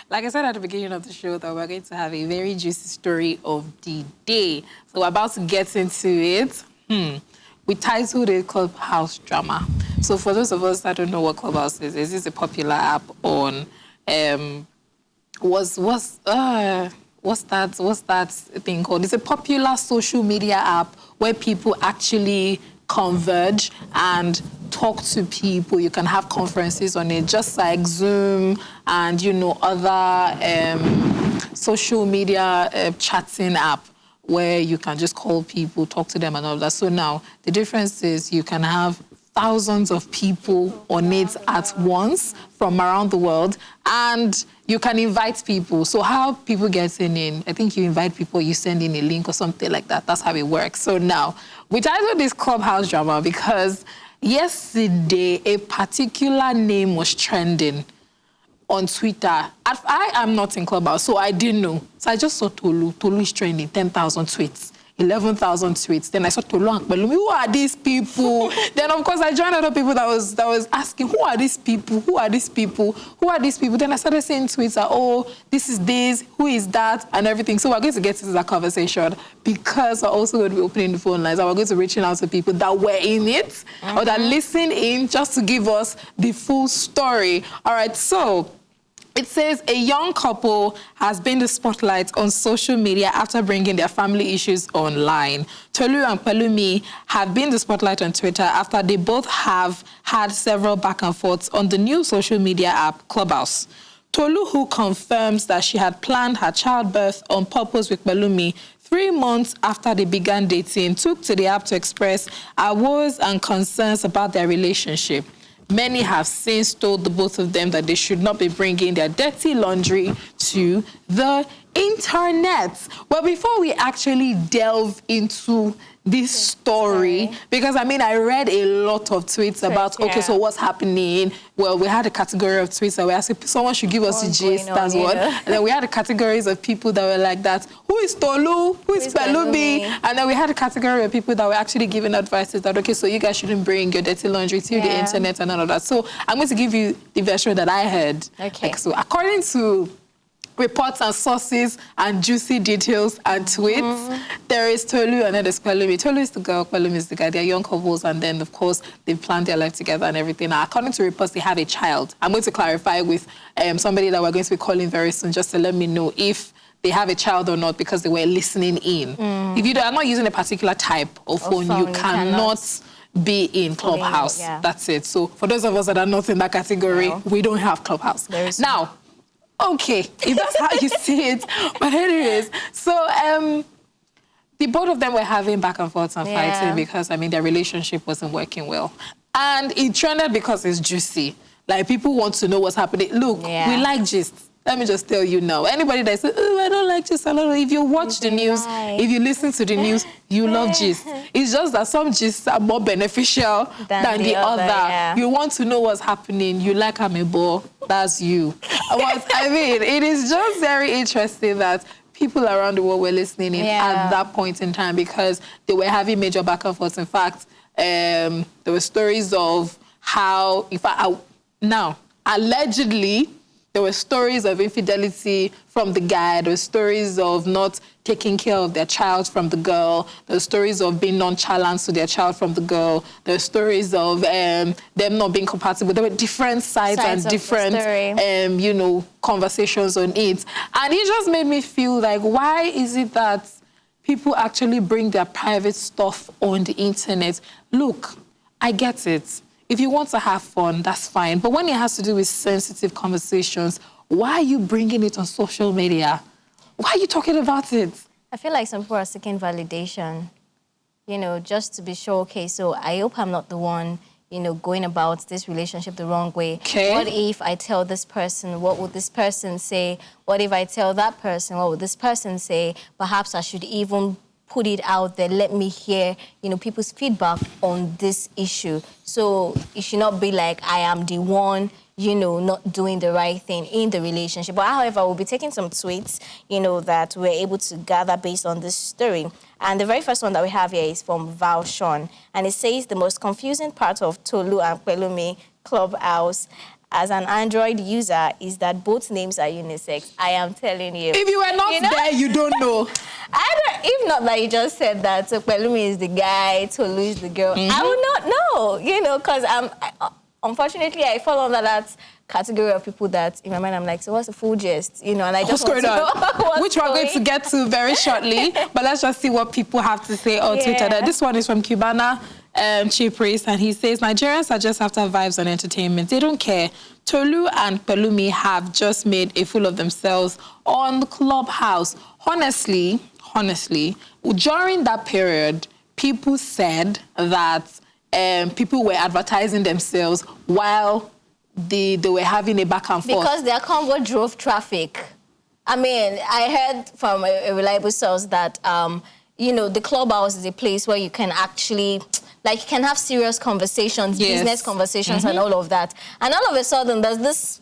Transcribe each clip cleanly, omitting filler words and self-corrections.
Like I said at the beginning of the show, that we're going to have a very juicy story of the day. So we're about to get into it. We titled it Clubhouse Drama. So for those of us that don't know what Clubhouse is this a popular app on what's that thing called? It's a popular social media app where people actually converge and talk to people. You can have conferences on it, just like Zoom and, other social media chatting app where you can just call people, talk to them and all that. So now the difference is you can have thousands of people on it at once from around the world, and you can invite people. So how people get in, I think you invite people, you send in a link or something like that. That's how it works. So now, we titled this Clubhouse Drama because yesterday a particular name was trending on Twitter. I am not in Clubhouse, so I didn't know. So I just saw Tolu. Tolu is trending, 10,000 tweets. 11,000 tweets. Then I saw Tolu and Pelumi. Who are these people? Then of course I joined other people that was asking, who are these people? Who are these people? Who are these people? Then I started seeing tweets that, oh, this is this, who is that, and everything. So we're going to get into that conversation because we're also going to be opening the phone lines and we're going to be reaching out to people that were in it or that listen in just to give us the full story. All right, so it says a young couple has been the spotlight on social media after bringing their family issues online. Tolu and Pelumi have been the spotlight on Twitter after they both have had several back and forths on the new social media app Clubhouse. Tolu, who confirms that she had planned her childbirth on purpose with Pelumi 3 months after they began dating, took to the app to express her woes and concerns about their relationship. Many have since told the both of them that they should not be bringing their dirty laundry to the internet. Well, before we actually delve into this story, because I read a lot of tweets about, okay, so what's happening? Well, we had a category of tweets that were asking, someone should give us a gist, that's what. And then we had the categories of people that were like that, who is Tolu? Who is Pelumi? And then we had a category of people that were actually giving advices that, okay, so you guys shouldn't bring your dirty laundry to the internet and all of that. So I'm going to give you the version that I heard. Okay. So according to reports and sources and juicy details and tweets, there is Tolu and then there's Pelumi. Tolu is the girl, Pelumi is the guy. They're young couples and then, of course, they've planned their life together and everything. Now, according to reports, they have a child. I'm going to clarify with somebody that we're going to be calling very soon just to let me know if they have a child or not because they were listening in. If you are not using a particular type of phone, you cannot be in Clubhouse. That's it. So for those of us that are not in that category, we don't have Clubhouse. Now, okay, if that's how you see it. But anyways, so the both of them were having back and forth and fighting because, their relationship wasn't working well. And it trended because it's juicy. Like, people want to know what's happening. Look, we like gist. Let me just tell you now. Anybody that says, oh, I don't like gist, I don't know. If you watch the news, if you listen to the news, you love gist. It's just that some gists are more beneficial than the other. You want to know what's happening. You like Amebo. That's you. It is just very interesting that people around the world were listening in at that point in time because they were having major back and forth. In fact, there were stories of how, now, allegedly, there were stories of infidelity from the guy. There were stories of not taking care of their child from the girl. There were stories of being nonchalant to their child from the girl. There were stories of them not being compatible. There were different sides and different, conversations on it. And it just made me feel like, why is it that people actually bring their private stuff on the internet? Look, I get it. If you want to have fun, that's fine. But when it has to do with sensitive conversations, why are you bringing it on social media? Why are you talking about it? I feel like some people are seeking validation, just to be sure, okay, so I hope I'm not the one, going about this relationship the wrong way. Okay. What if I tell this person? What would this person say? What if I tell that person? What would this person say? Perhaps I should even put it out there, let me hear, people's feedback on this issue. So it should not be like I am the one, not doing the right thing in the relationship. But however, we'll be taking some tweets, that we're able to gather based on this story. And the very first one that we have here is from Val Sean. And it says the most confusing part of Tolu and Pelumi Clubhouse. as an Android user is that both names are unisex. I am telling you. If you were not there, you don't know. If not that you just said that so Pelumi is the guy, Tolu is the girl, I would not know, because unfortunately I fall under that category of people that in my mind I'm like, so what's the full gist? And I just want to know which we're going to get to very shortly. But let's just see what people have to say on Twitter. This one is from Cubana Chief Priest, and he says, Nigerians are just after vibes and entertainment. They don't care. Tolu and Pelumi have just made a fool of themselves on the Clubhouse. Honestly, during that period, people said that people were advertising themselves while they were having a back and forth. Because their convo drove traffic. I mean, I heard from a reliable source that, the Clubhouse is a place where you can actually, you can have serious conversations, business conversations and all of that. And all of a sudden, there's this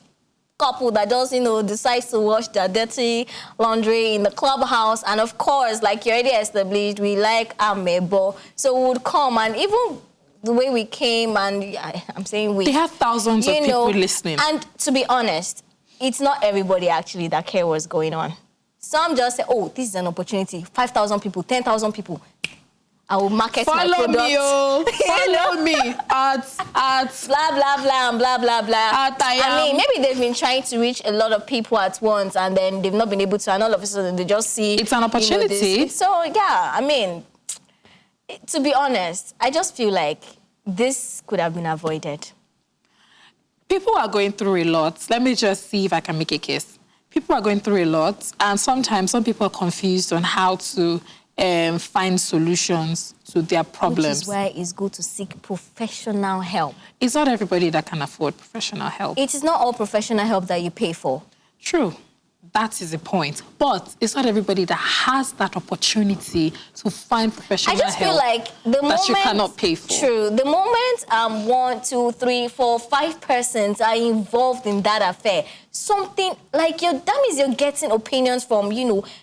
couple that just, decides to wash their dirty laundry in the Clubhouse. And of course, like you already established, we like Amebo. So we would come, and even the way we came, and I'm saying we... They have thousands of people listening. And to be honest, it's not everybody actually that care what's going on. Some just say, oh, this is an opportunity. 5,000 people, 10,000 people. I will market my product. Follow me at blah, blah, blah, and blah, blah, blah. I mean, maybe they've been trying to reach a lot of people at once, and then they've not been able to, and all of a sudden they just see... It's an opportunity. To be honest, I just feel like this could have been avoided. People are going through a lot. Let me just see if I can make a case. People are going through a lot, and sometimes some people are confused on how to find solutions to their problems. Which is why it's good to seek professional help. It's not everybody that can afford professional help. It is not all professional help that you pay for. True. That is the point. But it's not everybody that has that opportunity to find professional help. I just feel like the moment... that you cannot pay for. True. The moment 1, 2, 3, 4, 5 persons are involved in that affair, something like that means you're getting opinions from,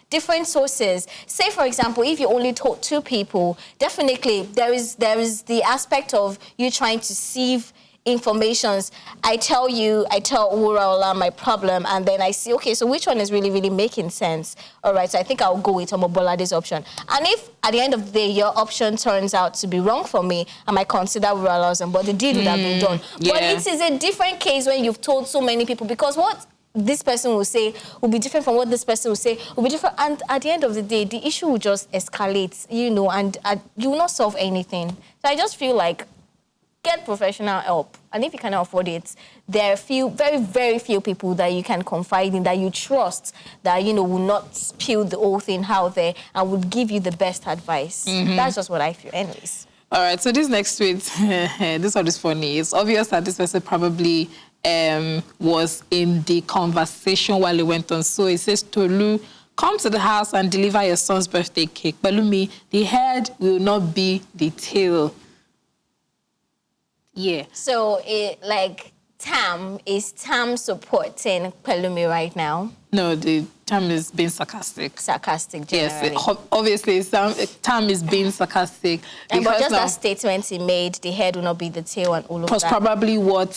different sources. Say, for example, if you only told 2 people, definitely there is the aspect of you trying to sieve informations. I tell Uraola my problem, and then I see, okay, so which one is really, really making sense? All right, so I think I'll go with Omobolade's option. And if at the end of the day your option turns out to be wrong for me, I might consider Uraola's, but the deed would have been done. Yeah. But it is a different case when you've told so many people, because what this person will say will be different from what this person will say, will be different. And at the end of the day, the issue will just escalate, and you will not solve anything. So I just feel like get professional help. And if you cannot afford it, there are very, very few people that you can confide in, that you trust, that, will not spill the whole thing out there and would give you the best advice. That's just what I feel. Anyways. All right, so this next tweet, this one is funny. It's obvious that this person probably was in the conversation while it went on. So it says, Tolu, come to the house and deliver your son's birthday cake. Pelumi, the head will not be the tail. Yeah. So, is Tam supporting Pelumi right now? No, the Tam is being sarcastic. Sarcastic, generally. Yes, obviously, Tam is being sarcastic. But just that statement he made, the head will not be the tail and all of that. Was probably what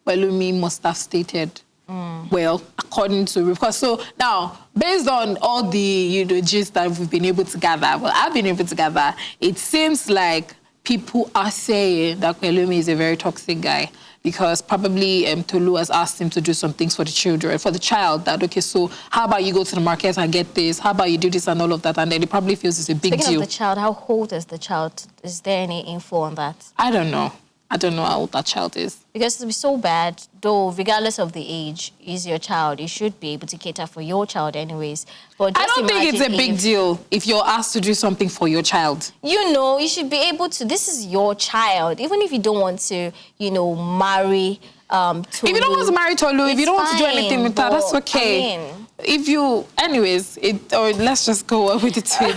Pelumi must have stated. Well, according to... Because so, now, based on all the, gist that we've been able to gather, I've been able to gather, it seems like people are saying that Pelumi is a very toxic guy because probably Tolu has asked him to do some things for the children, for the child, that, okay, so how about you go to the market and get this? How about you do this and all of that? And then he probably feels it's a big deal. Speaking of the child, how old is the child? Is there any info on that? I don't know. I don't know how old that child is. Because to be so bad, though, regardless of the age, is your child. You should be able to cater for your child anyways. But I don't think it's a big deal if you're asked to do something for your child. You should be able to. This is your child. Even if you don't want to, marry Tolu. If you don't want to marry Tolu, if you don't want to do anything with her, that's okay. Let's just go on with the tweet.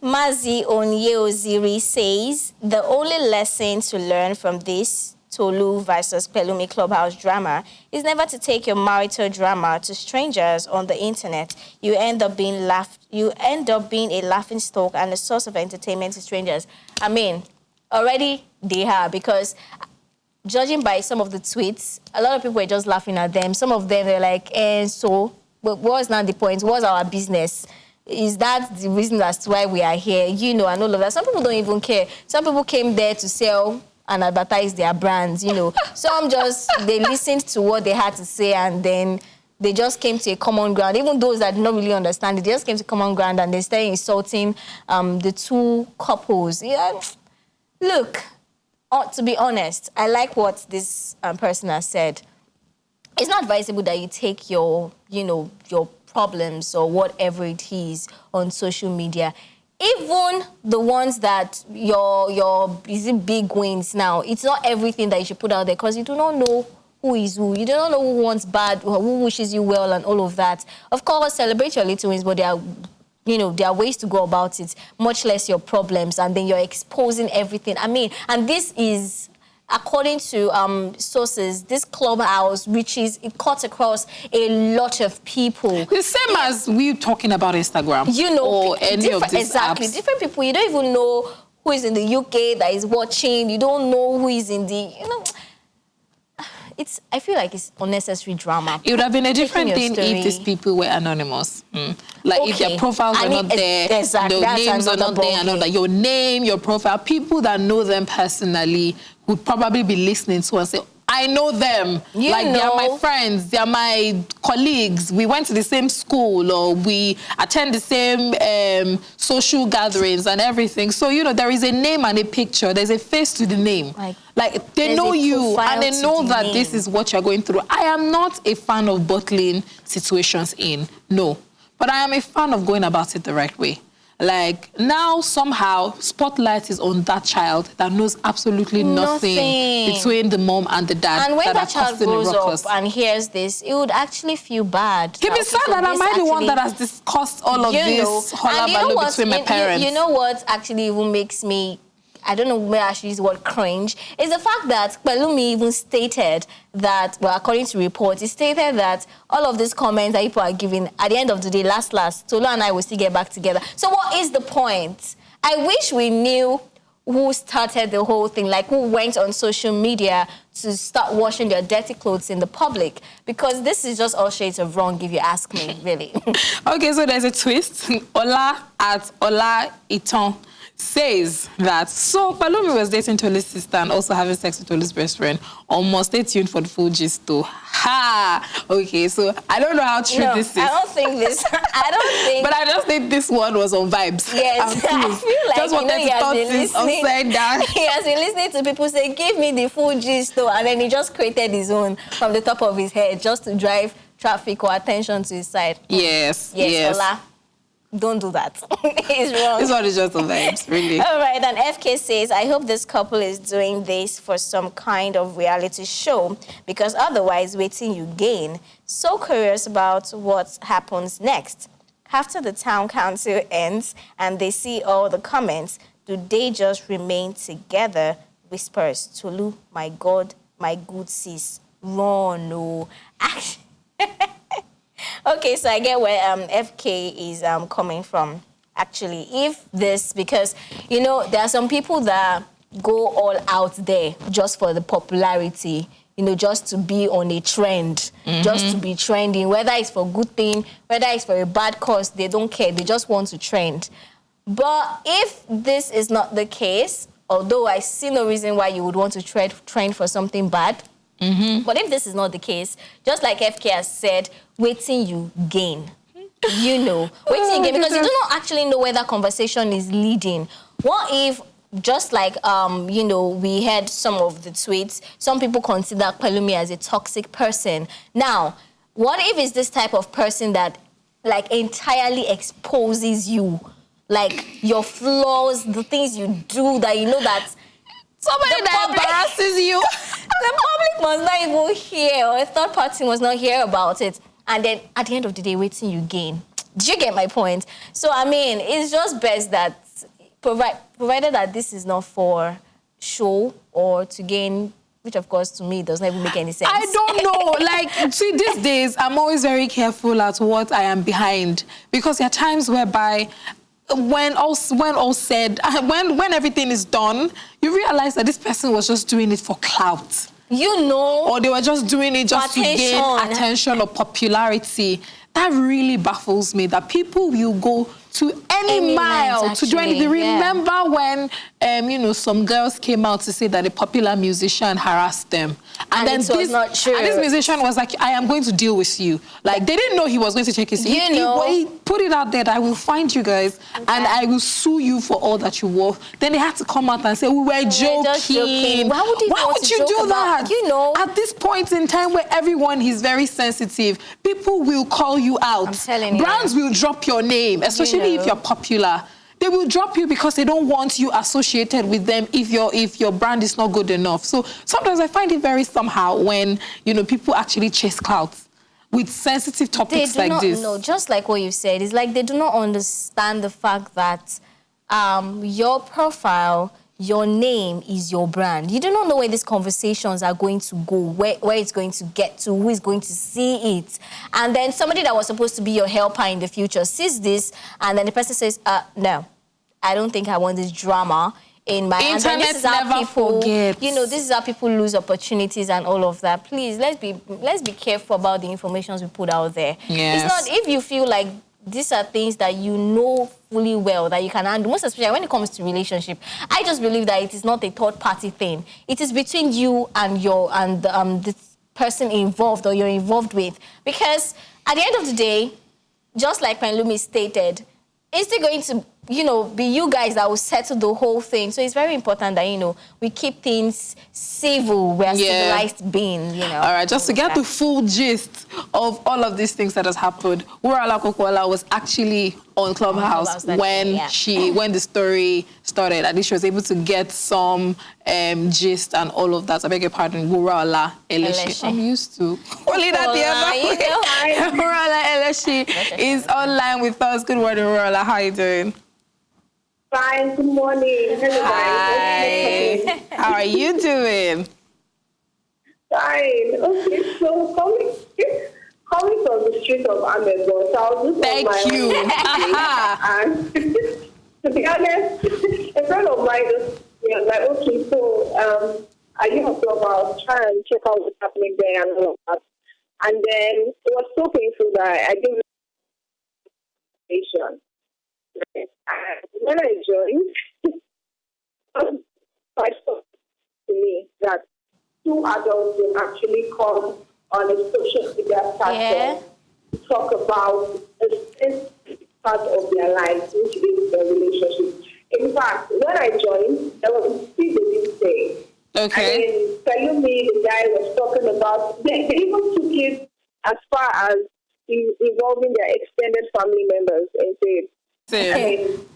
Mazi Onyeoziri says, the only lesson to learn from this Tolu versus Pelumi Clubhouse drama is never to take your marital drama to strangers on the internet. You end up being a laughing stock and a source of entertainment to strangers. I mean, already they are, because judging by some of the tweets, a lot of people were just laughing at them. Some of them were like, so, but what's not the point? What's our business? Is that the reason as to why we are here? You know, and all of that. Some people don't even care. Some people came there to sell and advertise their brands, you know. Some just, they listened to what they had to say and then they just came to a common ground. Even those that did not really understand it, they just came to common ground and they started insulting the two couples. Yeah. Look, to be honest, I like what this person has said. It's not advisable that you take your, your problems or whatever it is on social media. Even the ones that your big wins now, it's not everything that you should put out there because you do not know who is who. You do not know who wants bad, or who wishes you well and all of that. Of course, celebrate your little wins, but there are ways to go about it, much less your problems, and then you're exposing everything. I mean, and this is, according to sources, this Clubhouse, it cuts across a lot of people. The same as we talking about Instagram, or any of these apps. Different people. You don't even know who is in the UK that is watching. You don't know who is in the, I feel like it's unnecessary drama. It would have been a different thing if these people were anonymous. Like if their profiles were not there, their names are not there, and all that. Your name, your profile, people that know them personally would probably be listening to and say, I know them. They are my friends, they are my colleagues. We went to the same school or we attend the same social gatherings and everything. So, there is a name and a picture. There's a face to the name. Like they know you and they know that this is what you're going through. I am not a fan of bottling situations in, no. But I am a fan of going about it the right way. Like, now, somehow, spotlight is on that child that knows absolutely nothing between the mom and the dad. And when that child grows up and hears this, it would actually feel bad. He'd be sad that am I the one that has discussed all of this hullabaloo between my parents. You know what actually even makes me, I don't know where I should use the word cringe, is the fact that Pelumi even stated that, well, according to reports, he stated that all of these comments that people are giving, at the end of the day, last, Tolu and I will still get back together. So what is the point? I wish we knew who started the whole thing, like who went on social media to start washing their dirty clothes in the public, because this is just all shades of wrong if you ask me, really. Okay, so there's a twist. Ola at Ola Iton says that, so Palumi was dating Tolu's sister and also having sex with Tolu's best friend. Almost stay tuned for the full gist too. Ha! Okay, so I don't know how true this is. I don't think. But I just think this one was on vibes. Yes, I feel like just wanted to talk this upside down. He has been listening to people say, give me the full gist though, and then he just created his own from the top of his head just to drive traffic or attention to his side. Yes. Ola. Don't do that. It's wrong. This one is just a vibes, really. All right, and FK says, I hope this couple is doing this for some kind of reality show, because otherwise, waiting you gain. So curious about what happens next. After the town council ends and they see all the comments, do they just remain together? Whispers, Tolu, my God, my good sis. Run, no. Actually... Okay, so I get where FK is coming from, actually. Because, there are some people that go all out there just for the popularity, just to be on a trend, just to be trending, whether it's for good thing, whether it's for a bad cause, they don't care. They just want to trend. But if this is not the case, although I see no reason why you would want to trend for something bad, but if this is not the case, just like FK has said, waiting you gain. Waiting you gain, because you do not actually know where that conversation is leading. What if, just like, we heard some of the tweets, some people consider Pelumi as a toxic person. Now, what if it's this type of person that, like, entirely exposes you? Like, your flaws, the things you do that that... Somebody that embarrasses you. The public must not even hear, or a third party must not hear about it. And then, at the end of the day, waiting you gain. Did you get my point? So, I mean, it's just best that, provided that this is not for show or to gain, which, of course, to me, does not even make any sense. I don't know. Like, see, these days, I'm always very careful at what I am behind. Because there are times whereby... when all said, when everything is done, you realize that this person was just doing it for clout. Or they were just doing it just to gain attention or popularity. That really baffles me, that people will go to any mile to do anything. Remember when, some girls came out to say that a popular musician harassed them. And then it was not true. And this musician was like, I am going to deal with you. Like, they didn't know he was going to check his... He put it out there that I will find you guys and I will sue you for all that you were. Then they had to come out and say, we were joking. Why would you do that? At this point in time where everyone is very sensitive, people will call you out. I'm telling you. Brands will drop your name, especially if you're popular. They will drop you because they don't want you associated with them if your brand is not good enough. So sometimes I find it very somehow when, people actually chase clouds with sensitive topics like this. No, just like what you said, it's like they do not understand the fact that your profile, your name is your brand. You do not know where these conversations are going to go, where it's going to get to, who is going to see it. And then somebody that was supposed to be your helper in the future sees this, and then the person says, no, I don't think I want this drama in my... Internet and this is how people forgets. This is how people lose opportunities and all of that. Please, let's be careful about the information we put out there. Yes. It's not, if you feel like these are things that you know fully well that you can handle, most especially when it comes to relationship. I just believe that it is not a third-party thing. It is between you and the person involved or you're involved with. Because at the end of the day, just like Penlumi stated, is it going to, be you guys that will settle the whole thing? So it's very important that, we keep things civil, where civilized being, All right, just to get the full gist of all of these things that has happened, Wurala Kokwala was actually on Clubhouse when the story started. At least she was able to get some gist and all of that. I beg your pardon, Wurala Eleshi. I'm used to calling that the other way. Wurala Eleshi is online with us. Good morning, Wurala. How are you doing? Fine, good morning. Hello, guys. Hi. How are you doing? Fine. Okay, so coming from the street of Amazon, so I'll just Thank you. And to be honest, a friend of mine was like, okay, so are you on Clubhouse? Try and check out what's happening there and all of that. And then it was so painful that I didn't information. And when I joined, quite to me that two adults will actually come on a social media platform to talk about a specific part of their lives, which is their relationship. In fact, when I joined, there was a speed they didn't say. Okay. And telling me the guy was talking about, they even took it as far as involving their extended family members and said,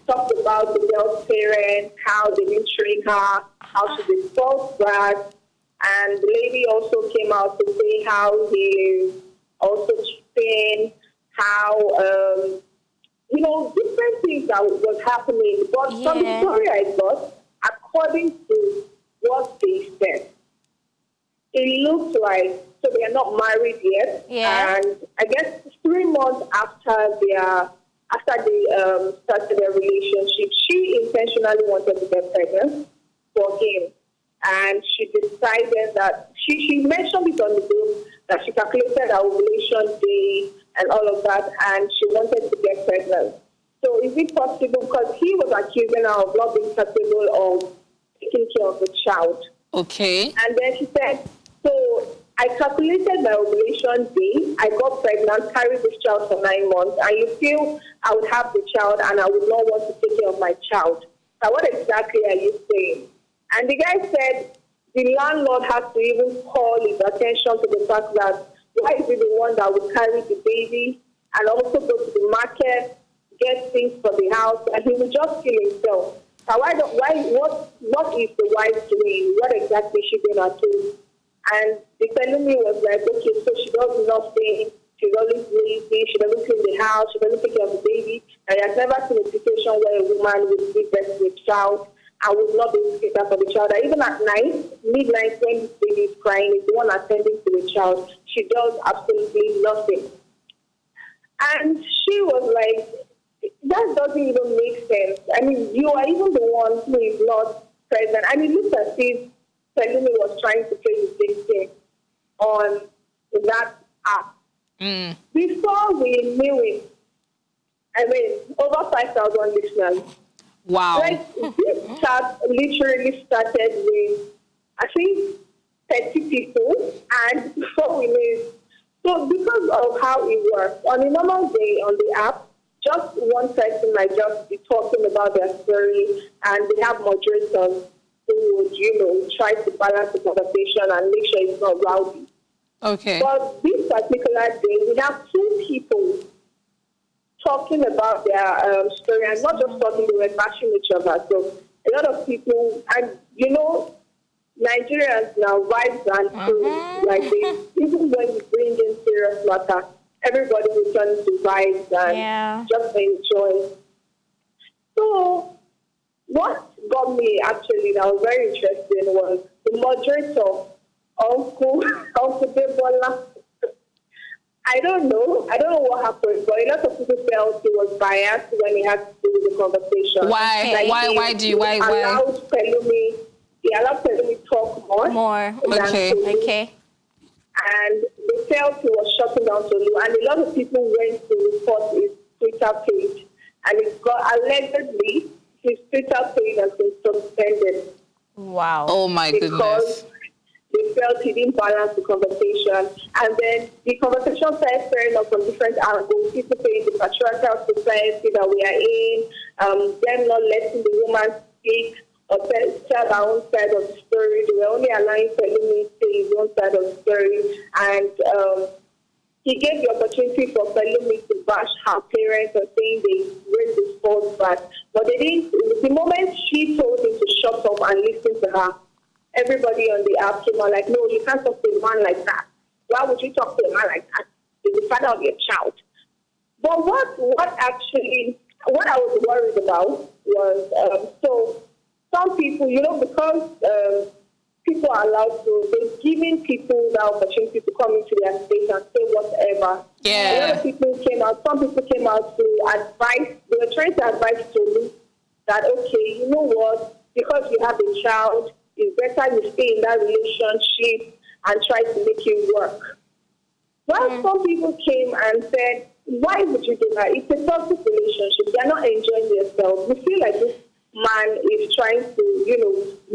talked about the girl's parents, how they didn't train her, how she did false back, and the lady also came out to say how he also cheating, how different things that was happening. But from the story I got, according to what they said, it looked like so they are not married yet, and I guess 3 months after they started their relationship, she intentionally wanted to get pregnant for him. And she decided that, she mentioned it on the group, that she calculated her ovulation day and all of that, and she wanted to get pregnant. So is it possible, because he was accusing her of not being capable of taking care of the child. Okay. And then she said, so I calculated my ovulation day, I got pregnant, carried this child for 9 months, and you feel I would have the child and I would not want to take care of my child. So what exactly are you saying? And the guy said the landlord has to even call his attention to the fact that why is he the one that would carry the baby and also go to the market, get things for the house, and he would just kill himself. So what is the wife doing? What exactly is she doing at home? And the Pelumi was like, okay, so she does nothing, she's always lazy, she doesn't clean the house, she doesn't take care of the baby, and he has never seen a situation where a woman would give birth to a child and would not be able to take care for the child. And even at night, midnight, when the baby is crying, is the one attending to the child. She does absolutely nothing. And she was like, that doesn't even make sense. I mean, you are even the one who is not present. I mean, look as if Pelumi was trying to play the same thing on that app. Before we knew it, I mean, over 5,000 listeners. Wow. Like, this chat literally started with, I think, 30 people, and before we knew it, so because of how it works, on a normal day on the app, just one person might just be talking about their story, and they have moderators who would, try to balance the conversation and make sure it's not rowdy. Okay. But this particular day, we have two people talking about their story, and not just talking, they were bashing each other. So a lot of people, and Nigerians now vibes and food, like even when you bring in serious matter, everybody will turn to vibes and just enjoy. So what got me actually that was very interesting was the moderator, Uncle Debola. I don't know what happened, but a lot of people felt he was biased when he had to do with the conversation. Why? Like Why? He allowed Pelumi talk more. Okay. And they felt he was shutting down Tolu, and a lot of people went to report his Twitter page, and it got allegedly his Twitter page has been suspended. Wow. Oh my goodness. Because they felt he didn't balance the conversation. And then the conversation started faring up from different angles. People saying the patriarchal society that we are in, them not letting the woman speak or tell our own side of the story. They were only allowing Pelumi to say his own side of the story. And he gave the opportunity for Pelumi to bash her parents and saying they raised his fault back. But they didn't. The moment she told him to shut up and listen to her, everybody on the app came out like, no, you can't talk to a man like that. Why would you talk to a man like that? He's the father of your child. But what I was worried about was, so some people, because people are allowed to, they're giving people the opportunity to come into their space and say whatever. Yeah. A lot of people came out, some people came out to advise, they were trying to advise Tolu that, okay, you know what, because you have a child, it's better you stay in that relationship and try to make it work. Well, some people came and said, why would you do that? It's a toxic relationship. They're not enjoying themselves. We feel like this man is trying to,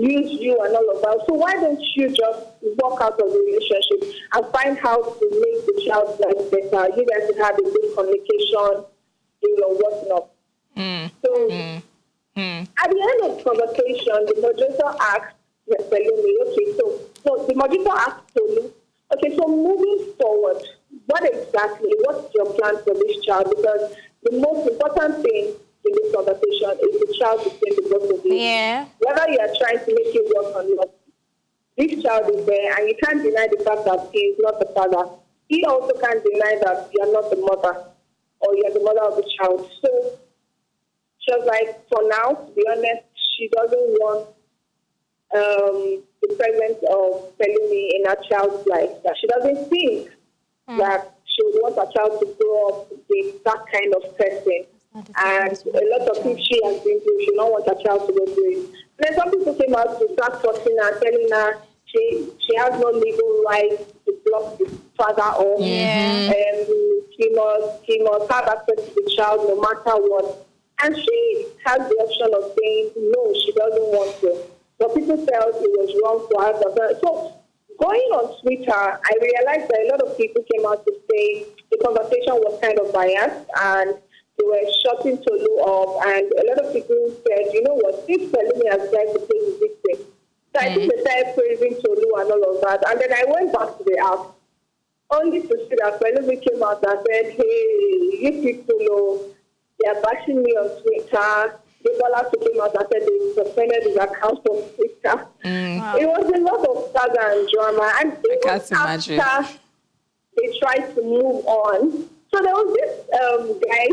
use you and all of that. So why don't you just walk out of the relationship and find how to make the child's life better? You guys can have a good communication, whatnot. At the end of the conversation, the moderator asked Pelumi, okay, so the moderator asked Tolu, okay, so moving forward, what's your plan for this child? Because the most important thing in this conversation is the child between the both of you. Yeah. Whether you are trying to make it work or not, this child is there, and you can't deny the fact that he is not the father. He also can't deny that you are not the mother, or you are the mother of the child. So she was like, for now, to be honest, she doesn't want the presence of Pelumi in her child's life. That she doesn't think that she would want her child to grow up with that kind of person. And a lot of things she has been through, she don't want her child to go through it. And then some people came out to start forcing her, telling her she has no legal right to block the father off. Yeah. And he must have access to the child no matter what. And she has the option of saying no, she doesn't want to. But people felt it was wrong for her to. So going on Twitter, I realized that a lot of people came out to say the conversation was kind of biased and they were shutting Tolu up. And a lot of people said, you know what, this Pelumi has tried to play the victim. So I think they started praising Tolu and all of that. And then I went back to the app only to see that Pelumi came out and said, hey, you people they are bashing me on Twitter. Debola came out and said they suspended his account on Twitter. Wow. It was a lot of saga and drama. And I can't imagine. After they tried to move on. So there was this guy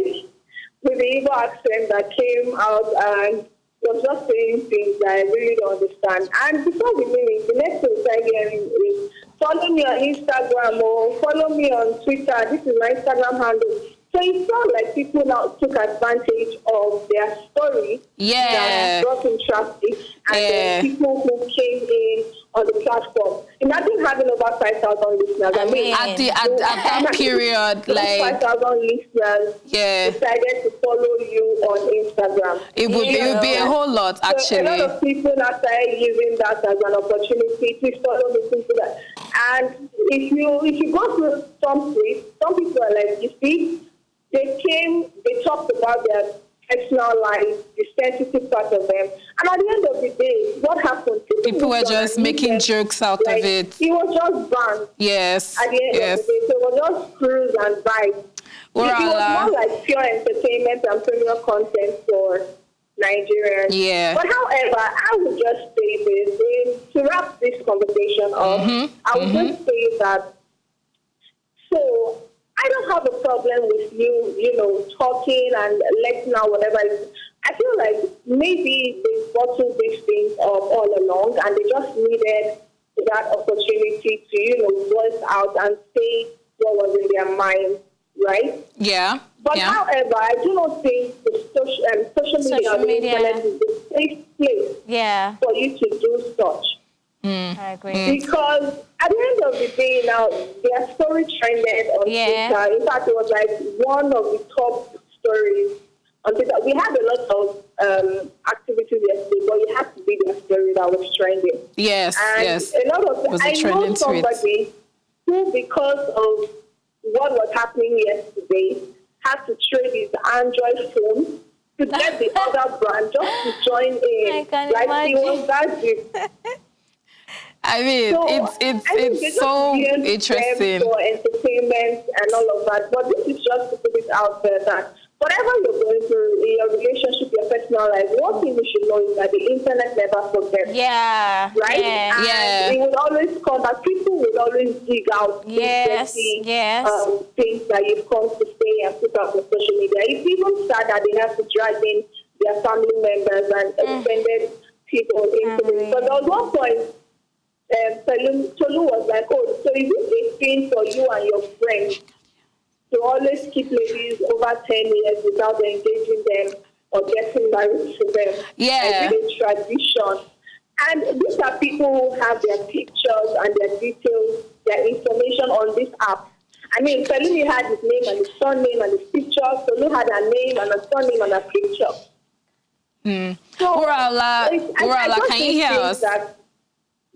with the evil accent that came out and was just saying things that I really don't understand. And before we knew it, the next thing we started hearing is follow me on Instagram or follow me on Twitter. This is my Instagram handle. So So it felt like people now took advantage of their story that brought in traffic, and then people who came in on the platform. Imagine having over 5,000 listeners. I mean, at that period, like 5,000 listeners decided to follow you on Instagram. It would be a whole lot, actually. So a lot of people now started using that as an opportunity to follow me into that. And if you go through some tweets, some people are like, you see, they talked about their personal life, the sensitive part of them. And at the end of the day, what happened? People were just making jokes out of it. It was just banned. Yes. At the end of the day, so it was just cruise and vibes. It was more like pure entertainment and premium content for Nigerians. Yeah. But however, I would just say this, to wrap this conversation up, I would just say that, so I don't have a problem with you, talking and letting out whatever. I feel like maybe they bottled these things up all along, and they just needed that opportunity to, voice out and say what was in their mind, right? Yeah. But however, I do not think the social media is the safe place for you to do such. I agree. Because at the end of the day now, their story trended on Twitter. In fact, it was like one of the top stories on Twitter. We had a lot of activities yesterday, but it had to be their story that was trending. Yes, and a lot of was I know somebody who, because of what was happening yesterday, had to trade his Android phone to get the other brand just to join in. I can imagine. He was that deep. I mean, so, it's so interesting. For entertainment and all of that, but this is just to put it out there that whatever you're going through in your relationship, your personal life, one thing you should know is that the internet never forgets. Yeah. Right? And it would always come back. People would always dig out things that you've come to say and put out on social media. It's even sad that they have to drag in their family members and extended people into it. But there was one point, Tolu was like, oh, so is it a thing for you and your friends to always keep ladies over 10 years without engaging them or getting married to them? Yeah. It's a tradition. And these are people who have their pictures and their details, their information on this app. I mean, Tolu had his name and his surname and his picture. Tolu had a name and a surname and a picture. So, Urala, can you hear us?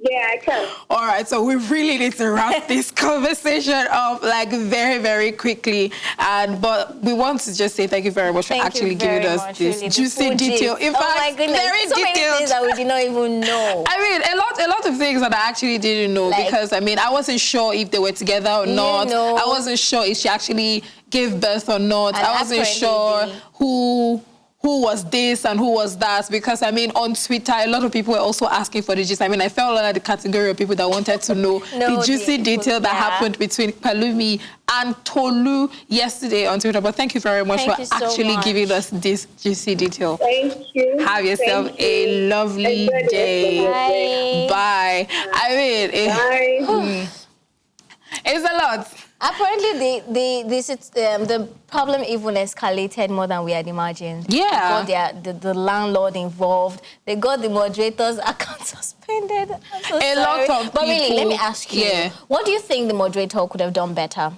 Yeah, I can. All right, so we really need to wrap this conversation up like very, very quickly. But we want to just say thank you very much for actually giving us this juicy detail. In fact, my goodness, very so detailed. many things that we did not even know. I mean, a lot of things that I actually didn't know because I mean, I wasn't sure if they were together or not. I wasn't sure if she actually gave birth or not. I wasn't sure who was this and who was that, because I mean on Twitter a lot of people were also asking for the gist. I mean I fell under the category of people that wanted to know the juicy detail that happened between Palumi and Tolu yesterday on Twitter. But thank you very much for actually giving us this juicy detail. Thank you. Have yourself a lovely day. Bye. I mean it's a lot. Apparently, the problem even escalated more than we had imagined. Yeah. They got the landlord involved. They got the moderator's account suspended. I'm so sorry. Lot of people. But really, let me ask you, what do you think the moderator could have done better?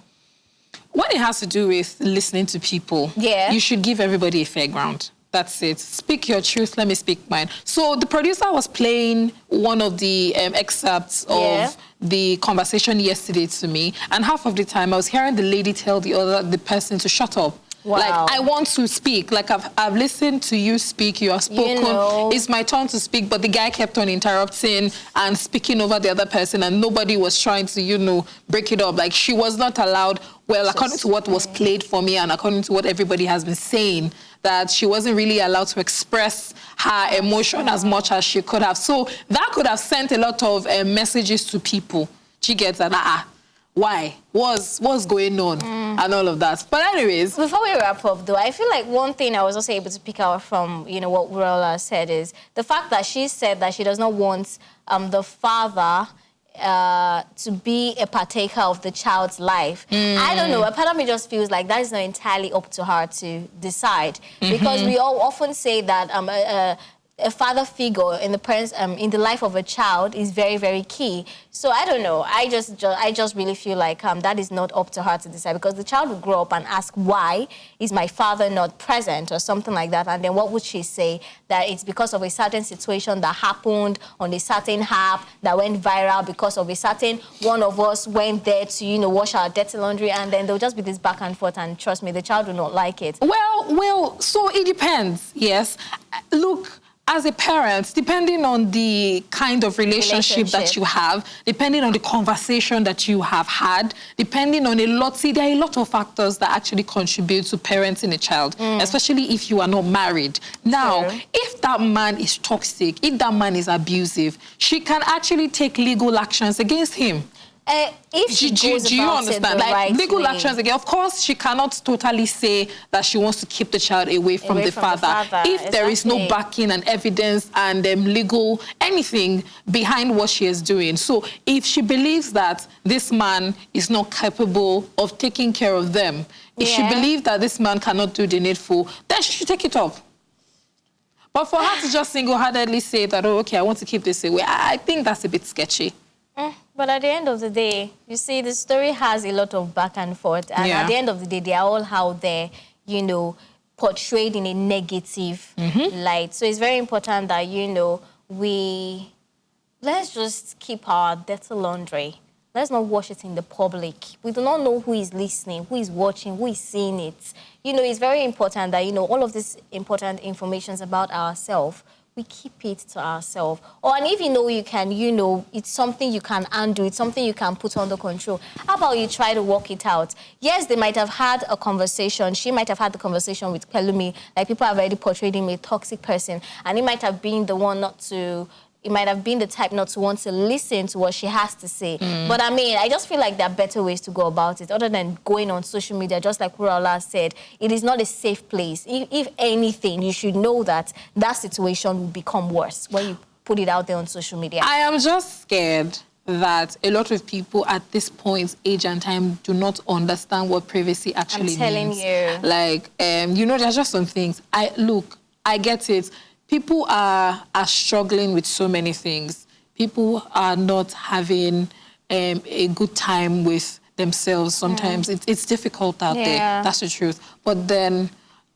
When it has to do with listening to people, you should give everybody a fair ground. That's it. Speak your truth. Let me speak mine. So the producer was playing one of the excerpts of the conversation yesterday to me, and half of the time I was hearing the lady tell the person to shut up. Wow. Like, I want to speak. Like, I've listened to you speak. You have spoken. It's my turn to speak. But the guy kept on interrupting and speaking over the other person, and nobody was trying to, break it up. Like, she was not allowed. Well, according to what was played for me and according to what everybody has been saying, that she wasn't really allowed to express her emotion as much as she could have. So that could have sent a lot of messages to people. She gets that, why? What's going on? And all of that. But anyways. Before we wrap up, though, I feel like one thing I was also able to pick out from, what Rola said is the fact that she said that she does not want the father to be a partaker of the child's life. I don't know. A part of me just feels like that is not entirely up to her to decide, because we all often say that a father figure in the parents in the life of a child is very, very key. So I don't know. I just really feel like that is not up to her to decide, because the child will grow up and ask, why is my father not present, or something like that, and then what would she say? That it's because of a certain situation that happened on a certain app that went viral, because of a certain one of us went there to, you know, wash our dirty laundry, and then there'll just be this back and forth, and trust me, the child will not like it. Well, so it depends, yes. Look, as a parent, depending on the kind of relationship that you have, depending on the conversation that you have had, depending on there are a lot of factors that actually contribute to parenting a child, especially if you are not married. Now, if that man is toxic, if that man is abusive, she can actually take legal actions against him. If she goes do you about understand? it the Like, right legal way. actions again. Of course, she cannot totally say that she wants to keep the child away from the father. If there is no backing and evidence and legal anything behind what she is doing. So if she believes that this man is not capable of taking care of them, if she believes that this man cannot do the needful, then she should take it up. But for her to just single-handedly say that, oh, okay, I want to keep this away, I think that's a bit sketchy. But at the end of the day, you see, the story has a lot of back and forth. And at the end of the day, they are all out there, you know, portrayed in a negative light. So it's very important that, you know, let's just keep our dirty laundry. Let's not wash it in the public. We do not know who is listening, who is watching, who is seeing it. You know, it's very important that, you know, all of this important information about ourselves, we keep it to ourselves. And if you know you can, you know, it's something you can undo, it's something you can put under control. How about you try to work it out? Yes, they might have had a conversation. She might have had the conversation with Pelumi. Like, people have already portrayed him a toxic person. And he might have been the one it might have been the type not to want to listen to what she has to say. But I mean, I just feel like there are better ways to go about it other than going on social media. Just like Kurala said, it is not a safe place. If anything, you should know that that situation will become worse when you put it out there on social media. I am just scared that a lot of people at this point, age and time, do not understand what privacy actually means. I'm telling you. Like, you know, there's just some things. I get it. People are struggling with so many things. People are not having a good time with themselves. Sometimes it's difficult out there. That's the truth. But then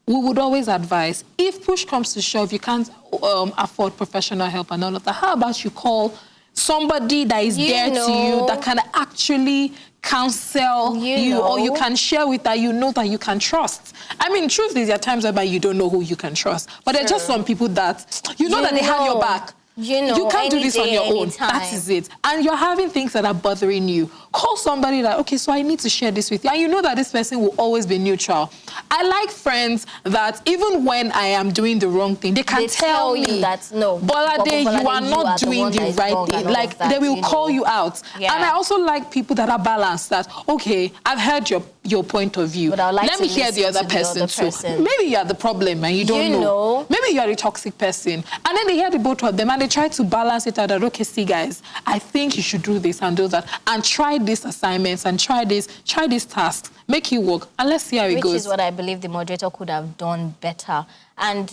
we would always advise, if push comes to shove, you can't afford professional help and all of that, how about you call somebody that is there to you, that can actually counsel you, or you can share with that you know that you can trust. I mean, truth is, there are times whereby you don't know who you can trust. But there are just some people that, you know that they have your back. You can't do this on your own. That is it. And you're having things that are bothering you. Call somebody that, okay, so I need to share this with you. And you know that this person will always be neutral. I like friends that even when I am doing the wrong thing, they can tell me that, no, Bolade, you are not doing the right thing. Like, they will call you out. And I also like people that are balanced, that, okay, I've heard your point of view. Let me hear the other person too. Maybe you are the problem and you don't know. Maybe you are a toxic person. And then they hear the both of them and they try to balance it out that, okay, see, guys, I think you should do this and do that. And try these assignments and try this task. Make it work. And let's see how it goes. Which is what I believe the moderator could have done better. And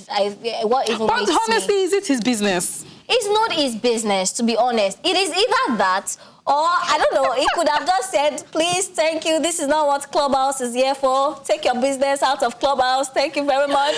what even But honestly, is it his business? It's not his business, to be honest. It is either that, or, I don't know, he could have just said, please, thank you, this is not what Clubhouse is here for. Take your business out of Clubhouse. Thank you very much.